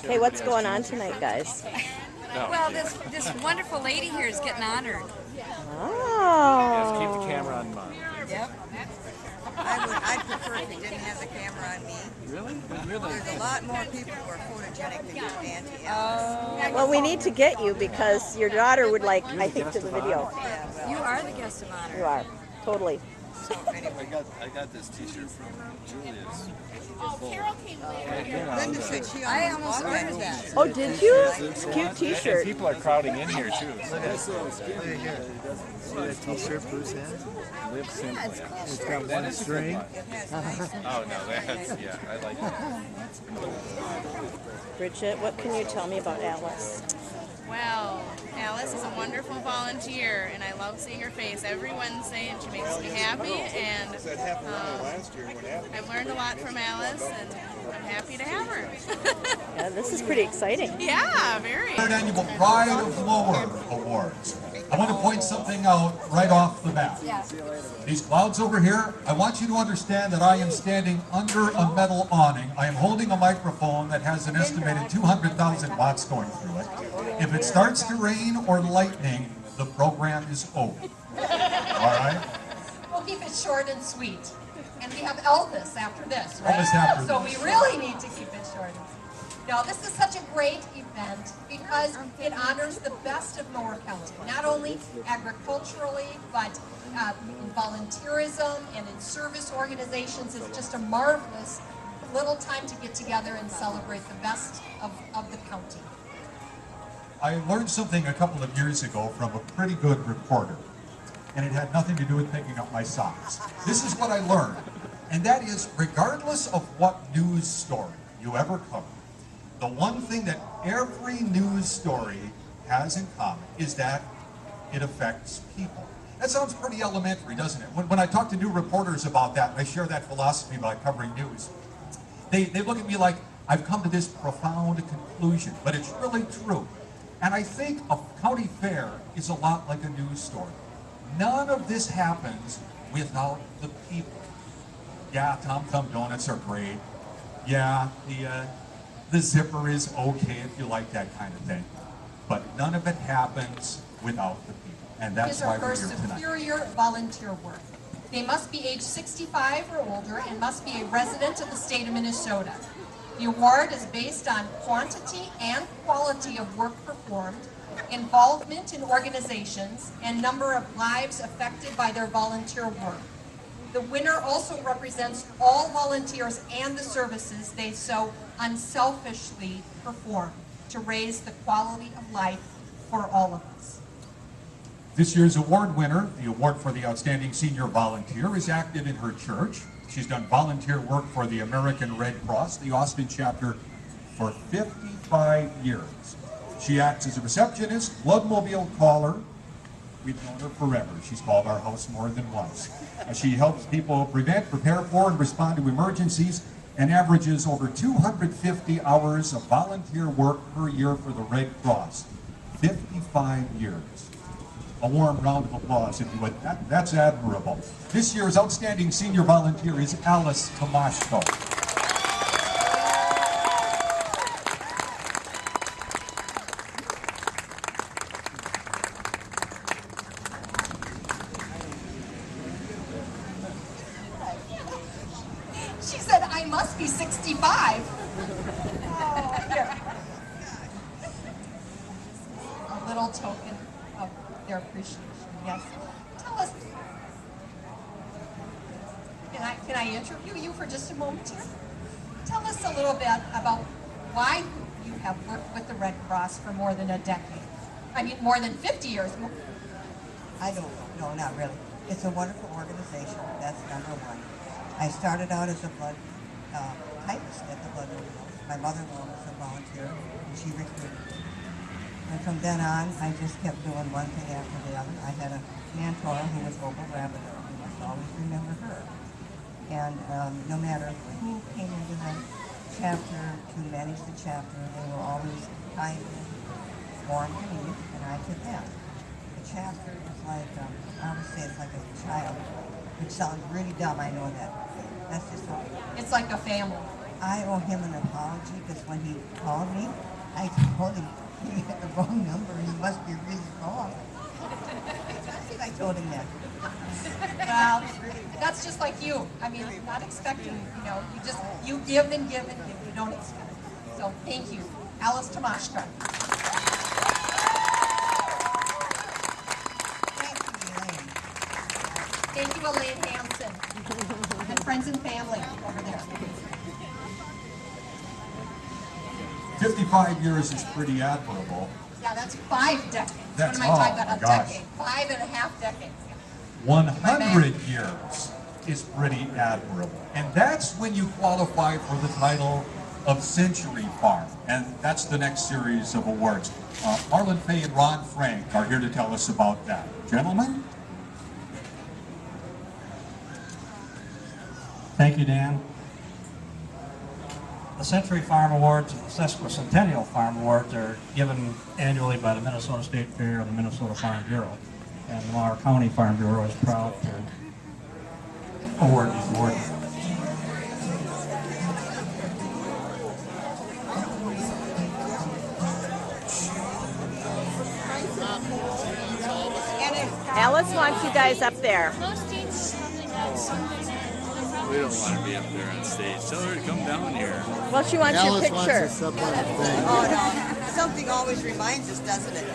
Okay, what's going on tonight, guys? Well, this wonderful lady here is getting honored. Oh. Yes, keep the camera on mine. Yep. I'd prefer if you didn't have the camera on me. Really? There's a lot more people who are photogenic than your auntie. Oh. Well, we need to get you because your daughter would like, I think, to the video. Yeah, well, You are the guest of honor. You are, totally. so anyway. I got this T-shirt from Julia's. Oh, Carol came later. Linda said she I almost almost bought that ordered that. t-shirt. Oh, did you? It's Cute And T-shirt. people are crowding in here too. See that T-shirt Bruce has? Live simply. It's got one string. It has nice. Oh no, that's I like that. Bridget, what can you tell me about Alice? Well, Alice is a wonderful volunteer, and I love seeing her face every Wednesday, and she makes me happy. And I've learned a lot from Alice, and I'm happy to have her. Yeah, this is pretty exciting. Yeah, very. Third annual Pride of Mower Awards. I want to point something out right off the bat. These clouds over here, I want you to understand that I am standing under a metal awning. I am holding a microphone that has an estimated 200,000 watts going through it. If it starts to rain or lightning, the program is over. All right? We'll keep it short and sweet. And we have Elvis after this, right? Elvis after so this. we really need to keep it short and sweet. Now, this is such a great event because it honors the best of Mower County, not only agriculturally, but in volunteerism and in service organizations. It's just a marvelous little time to get together and celebrate the best of the county. I learned something a couple of years ago from a pretty good reporter, and it had nothing to do with picking up my socks. This is what I learned, and that is, regardless of what news story you ever cover, the one thing that every news story has in common is that it affects people. That sounds pretty elementary, doesn't it? When I talk to new reporters about that, and I share that philosophy about covering news, they look at me like I've come to this profound conclusion, but it's really true. And I think a county fair is a lot like a news story. None of this happens without the people. Yeah, Tom Thumb donuts are great. Yeah, the zipper is okay if you like that kind of thing. But none of it happens without the people. And that's why we're here tonight. Superior volunteer work. They must be age 65 or older and must be a resident of the state of Minnesota. The award is based on quantity and quality of work performed, involvement in organizations, and number of lives affected by their volunteer work. The winner also represents all volunteers and the services they so unselfishly perform to raise the quality of life for all of us. This year's award winner, the award for the Outstanding Senior Volunteer, is active in her church. She's done volunteer work for the American Red Cross, the Austin chapter, for 55 years. She acts as a receptionist, bloodmobile caller. We've known her forever. She's called our house more than once. She helps people prevent, prepare for, and respond to emergencies, and averages over 250 hours of volunteer work per year for the Red Cross. 55 years. A warm round of applause, if you would. That's admirable. This year's Outstanding Senior Volunteer is Alice Tomaschko. She said, I must be 65. Here. A little token of their appreciation, yes. Tell us, can I interview you for just a moment here? Tell us a little bit about why you have worked with the Red Cross for more than a decade. I mean, more than 50 years. I don't know, no, not really. It's a wonderful organization, that's number one. I started out as a blood typist at the blood house. My mother-in-law was a volunteer, and she recruited me. And from then on, I just kept doing one thing after the other. I had a mentor who was Opal Rabidor. You must always remember her. And no matter who came into the chapter to manage the chapter, they were always kind and warm to me, and I to them. The chapter is like, I would say it's like a child. which sounds really dumb, I know that. That's just what It's like a family. I owe him an apology because when he called me, I told him he had the wrong number and he must be really wrong. I think I told him that. Well, that's just like you. I mean, not expecting, you give and give and give. You don't expect. So thank you. Alice Tomaschko. Thank you, Elaine Hansen. And friends and family over there. 55 years is pretty admirable. Yeah, that's 5 decades. That's, what am I talking oh about? my A gosh. decade. 5.5 decades. 100 years is pretty admirable. And that's when you qualify for the title of Century Farm. And that's the next series of awards. Marlon Fay and Ron Frank are here to tell us about that. Gentlemen? Thank you, Dan. The Century Farm Awards and the Sesquicentennial Farm Awards are given annually by the Minnesota State Fair and the Minnesota Farm Bureau. And the Mower County Farm Bureau is proud to award these awards. Alice wants you guys up there. We don't want to be up there on stage. Tell her to come down here. Well, she wants your picture. Oh, no. Something always reminds us, doesn't it?